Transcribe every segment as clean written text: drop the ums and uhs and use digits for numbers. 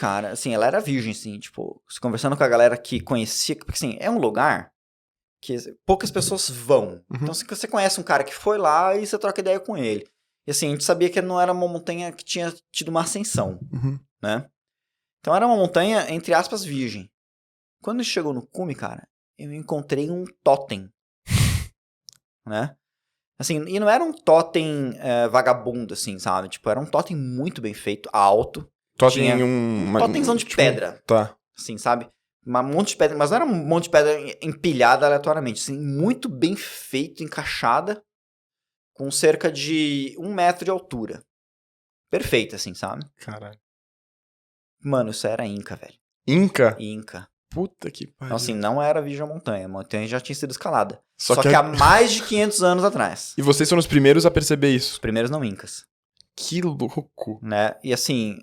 cara, assim, ela era virgem, assim, tipo, conversando com a galera que conhecia, porque assim, é um lugar que poucas pessoas vão. Então, se você conhece um cara que foi lá e você troca ideia com ele. E assim, a gente sabia que não era uma montanha que tinha tido uma ascensão, né? Então era uma montanha, entre aspas, virgem. Quando a gente chegou no cume, cara, eu encontrei um totem, né? Assim, e não era um totem vagabundo, assim, sabe? Tipo, era um totem muito bem feito, alto. Totem tinha um totemzão de tipo, pedra. Tá. Assim, sabe? Um monte de pedra, mas não era um monte de pedra empilhada aleatoriamente. Assim, muito bem feito, encaixada, com cerca de 1 metro de altura. Perfeita, assim, sabe? Caralho. Mano, isso era Inca, velho. Inca? Inca. Puta que pariu. Então, assim, não era Virgem Montanha. A montanha já tinha sido escalada. Só Só que há mais de 500 anos atrás. E vocês foram os primeiros a perceber Os isso. primeiros não Incas. Que louco. Né? E assim,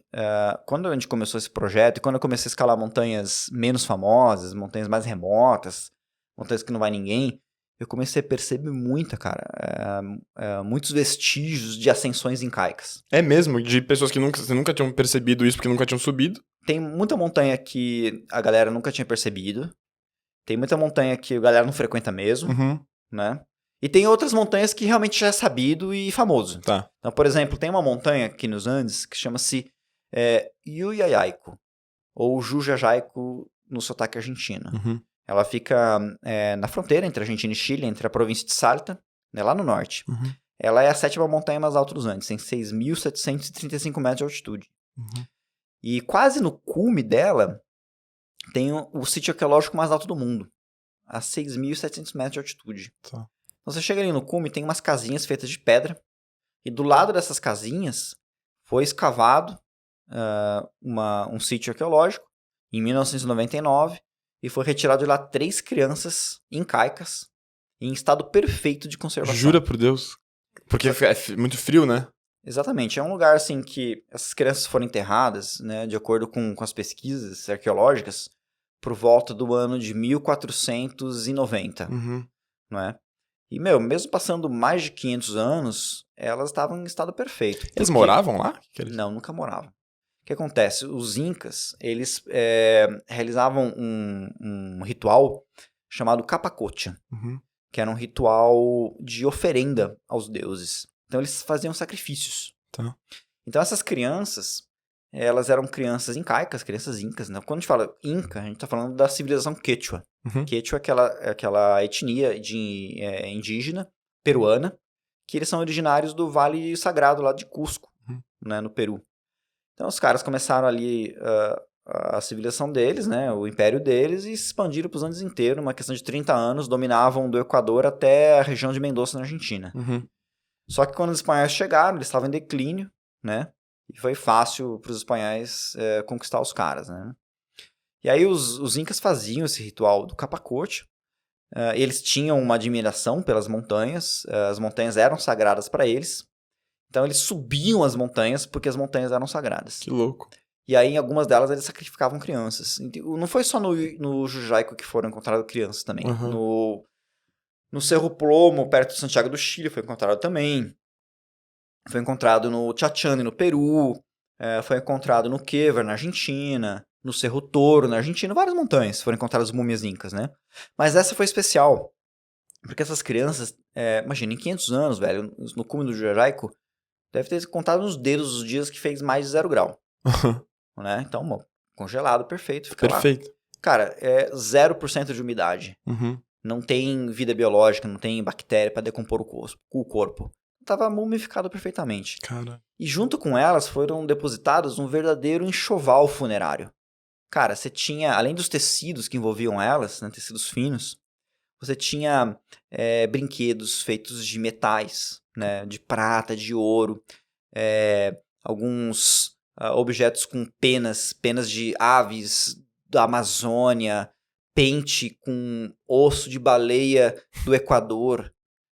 quando a gente começou esse projeto, e quando eu comecei a escalar montanhas menos famosas, montanhas mais remotas, montanhas que não vai ninguém, eu comecei a perceber muitos vestígios de ascensões incaicas. É mesmo? De pessoas que nunca tinham percebido isso porque nunca tinham subido? Tem muita montanha que a galera nunca tinha percebido. Tem muita montanha que a galera não frequenta mesmo, né? E tem outras montanhas que realmente já é sabido e famoso. Tá. Então, por exemplo, tem uma montanha aqui nos Andes que chama-se Yuyayaico, ou Jujajaico no sotaque argentino. Ela fica na fronteira entre Argentina e Chile, entre a província de Salta, né, lá no norte. Ela é a 7ª montanha mais alta dos Andes, tem 6.735 metros de altitude. E quase no cume dela tem o sítio arqueológico mais alto do mundo, a 6.700 metros de altitude. Tá. Então você chega ali no cume, tem umas casinhas feitas de pedra, e do lado dessas casinhas foi escavado um sítio arqueológico em 1999 e foi retirado de lá 3 crianças incaicas em estado perfeito de conservação. Jura por Deus? Porque é muito frio, né? Exatamente. É um lugar assim que essas crianças foram enterradas, né, de acordo com as pesquisas arqueológicas, por volta do ano de 1490, não é? E, mesmo passando mais de 500 anos, elas estavam em estado perfeito. Eles moravam lá? Não, nunca moravam. O que acontece? Os Incas, eles realizavam um ritual chamado Capacocha, que era um ritual de oferenda aos deuses. Então, eles faziam sacrifícios. Tá. Então, essas crianças, elas eram crianças incaicas, crianças incas, né? Quando a gente fala Inca, a gente está falando da civilização Quechua. Quechua é aquela etnia indígena peruana, que eles são originários do Vale Sagrado, lá de Cusco, né, no Peru. Então, os caras começaram ali a civilização deles, né, o império deles, e se expandiram para os Andes inteiros. Uma questão de 30 anos, dominavam do Equador até a região de Mendoza, na Argentina. Só que quando os espanhóis chegaram, eles estavam em declínio, né? E foi fácil para os espanhóis conquistar os caras, né? E aí os incas faziam esse ritual do Capacocha. Eles tinham uma admiração pelas montanhas. As montanhas eram sagradas para eles. Então eles subiam as montanhas porque as montanhas eram sagradas. Que louco. E aí em algumas delas eles sacrificavam crianças. Não foi só no Jujaico que foram encontradas crianças também. No Cerro Plomo, perto de Santiago do Chile, foi encontrado também. Foi encontrado no Chachane, no Peru. Foi encontrado no Quever, na Argentina. No Cerro Toro, na Argentina. Várias montanhas foram encontradas múmias incas, né? Mas essa foi especial. Porque essas crianças, imagina, em 500 anos, velho, no cume do Jujaico, deve ter contado nos dedos os dias que fez mais de 0 grau. Né? Então, congelado, perfeito. Fica perfeito. Lá. Cara, 0% de umidade. Não tem vida biológica, não tem bactéria para decompor o corpo. Estava mumificado perfeitamente. Cara. E junto com elas foram depositados um verdadeiro enxoval funerário. Cara, você tinha, além dos tecidos que envolviam elas, né, tecidos finos, você tinha brinquedos feitos de metais, né, de prata, de ouro, alguns objetos com penas de aves da Amazônia, pente com osso de baleia do Equador.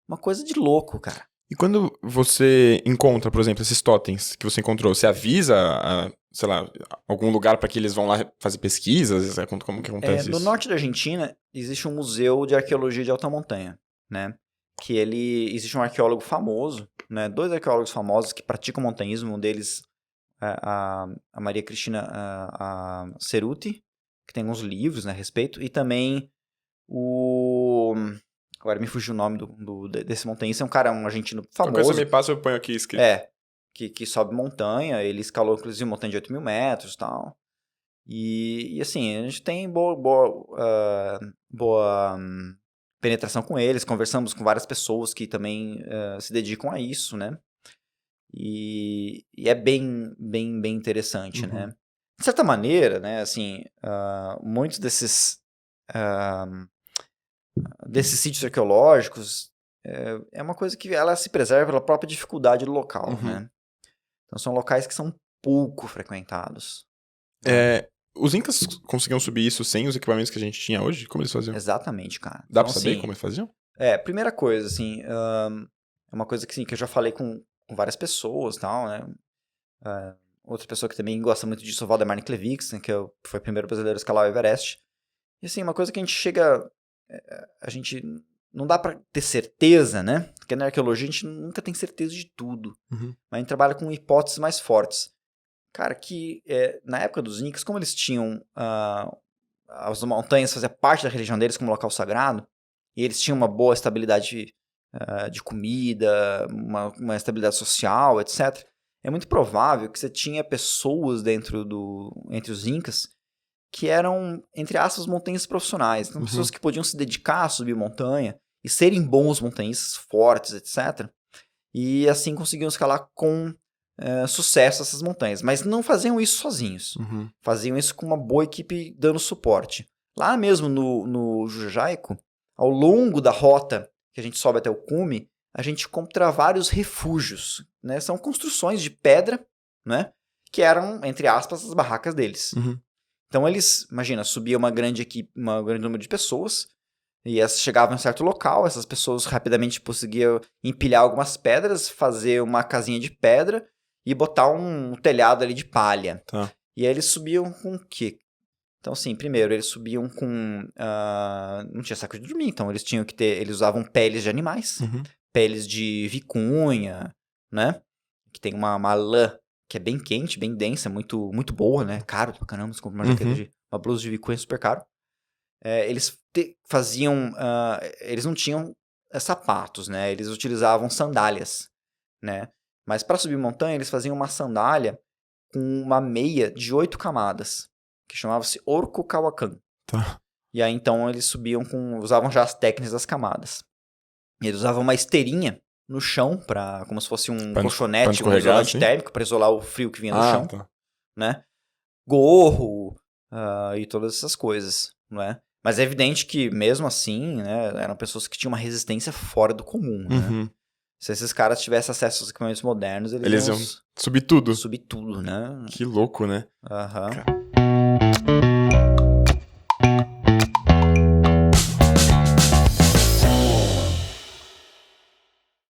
Uma coisa de louco, cara. E quando você encontra, por exemplo, esses totens que você encontrou, você avisa, sei lá, algum lugar para que eles vão lá fazer pesquisas? Como que acontece isso? No norte da Argentina, existe um museu de arqueologia de alta montanha, né? Que existe um arqueólogo famoso, né? 2 arqueólogos famosos que praticam montanhismo, um deles a Maria Cristina a Cerutti, que tem alguns livros, né, a respeito, e também agora me fugiu o nome desse montanhista, é um cara, um argentino famoso. Qualquer coisa me passa, eu ponho aqui escrito. Que sobe montanha, ele escalou inclusive montanha de 8.000 metros e tal. E assim, a gente tem boa penetração com eles, conversamos com várias pessoas que também se dedicam a isso, né? E é bem interessante, né? De certa maneira, né, assim, muitos desses sítios arqueológicos é uma coisa que ela se preserva pela própria dificuldade do local, né? Então são locais que são pouco frequentados. Os incas conseguiam subir isso sem os equipamentos que a gente tinha hoje? Como eles faziam? Exatamente, cara. Dá pra saber assim, como eles faziam? Primeira coisa, assim, é uma coisa que, assim, que eu já falei com várias pessoas e tal, né? Outra pessoa que também gosta muito disso é o Valdemar Niklevics, né, que foi o primeiro brasileiro a escalar o Everest. E assim, uma coisa que a gente chega... a gente não dá pra ter certeza, né? Porque na arqueologia a gente nunca tem certeza de tudo. Mas a gente trabalha com hipóteses mais fortes. Cara, que na época dos Incas, como eles tinham as montanhas faziam parte da religião deles como local sagrado, e eles tinham uma boa estabilidade de comida, uma estabilidade social, etc., é muito provável que você tinha pessoas entre os Incas que eram, entre aspas, montanhistas profissionais. Então, pessoas que podiam se dedicar a subir montanha e serem bons montanhistas, fortes, etc., e assim conseguiam escalar com sucesso essas montanhas, mas não faziam isso sozinhos. Faziam isso com uma boa equipe dando suporte. Lá mesmo no Jujaico, ao longo da rota que a gente sobe até o cume, a gente encontra vários refúgios, né? São construções de pedra, né? Que eram, entre aspas, as barracas deles. Então eles, imagina, subia um grande número de pessoas, e chegavam em um certo local, essas pessoas rapidamente conseguiam empilhar algumas pedras, fazer uma casinha de pedra, e botar um telhado ali de palha. Tá. E aí eles subiam com o quê? Então, assim, primeiro, eles subiam com... não tinha saco de dormir, então eles usavam peles de animais, peles de vicunha, né? Que tem uma lã que é bem quente, bem densa, muito, muito boa, né? Caro pra caramba, você compra uma jaqueta uma blusa de vicunha super caro. Eles faziam... eles não tinham sapatos, né? Eles utilizavam sandálias, né? Mas para subir montanha, eles faziam uma sandália com uma meia de 8 camadas, que chamava-se Orco Kawakan. Tá. E aí, então, eles usavam já as técnicas das camadas. E eles usavam uma esteirinha no chão, como se fosse um colchonete, um isolante térmico, para isolar o frio que vinha do chão. Tá. Né? Gorro e todas essas coisas, não é? Mas é evidente que, mesmo assim, né, eram pessoas que tinham uma resistência fora do comum, né? Se esses caras tivessem acesso aos equipamentos modernos, eles iam subir tudo. Subir tudo, né? Que louco, né?